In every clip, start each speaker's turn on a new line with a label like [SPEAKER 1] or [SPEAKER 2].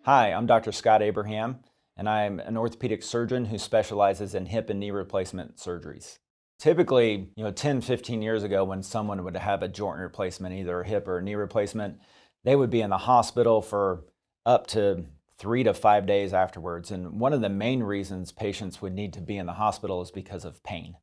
[SPEAKER 1] Hi, I'm Dr. Scott Abraham, and I'm an orthopedic surgeon who specializes in hip and knee replacement surgeries. Typically, 10, 15 years ago, when someone would have a joint replacement, either a hip or a knee replacement, they would be in the hospital for up to 3 to 5 days afterwards. And one of the main reasons patients would need to be in the hospital is because of pain.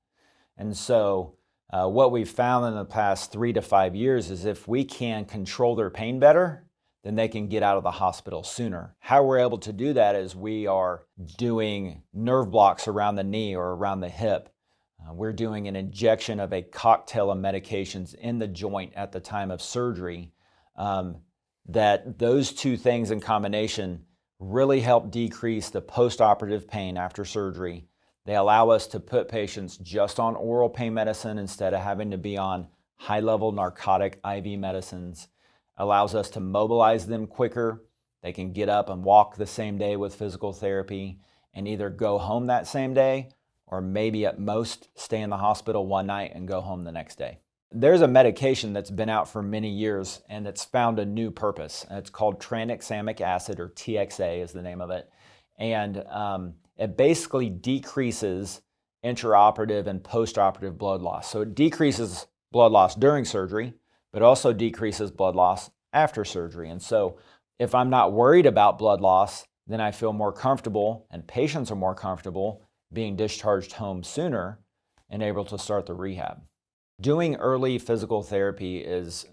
[SPEAKER 1] And so, what we've found in the past 3 to 5 years is if we can control their pain better, then they can get out of the hospital sooner. How we're able to do that is we are doing nerve blocks around the knee or around the hip. We're doing an injection of a cocktail of medications in the joint at the time of surgery. That those two things in combination really help decrease the postoperative pain after surgery. They allow us to put patients just on oral pain medicine instead of having to be on high-level narcotic IV medicines. Allows us to mobilize them quicker. They can get up and walk the same day with physical therapy and either go home that same day or maybe at most stay in the hospital one night and go home the next day. There's a medication that's been out for many years and it's found a new purpose. It's called tranexamic acid, or TXA is the name of it. And it basically decreases intraoperative and postoperative blood loss. So it decreases blood loss during surgery, but also decreases blood loss after surgery. And so if I'm not worried about blood loss, then I feel more comfortable, and patients are more comfortable being discharged home sooner and able to start the rehab. Doing early physical therapy is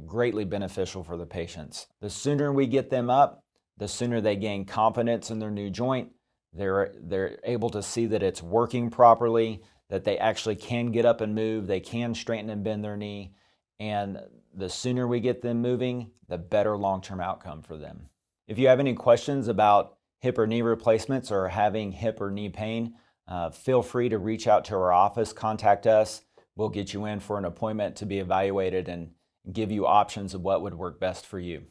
[SPEAKER 1] greatly beneficial for the patients. The sooner we get them up, the sooner they gain confidence in their new joint. They're able to see that it's working properly, that they actually can get up and move, they can straighten and bend their knee. And the sooner we get them moving, the better long-term outcome for them. If you have any questions about hip or knee replacements or having hip or knee pain, feel free to reach out to our office, contact us. We'll get you in for an appointment to be evaluated and give you options of what would work best for you.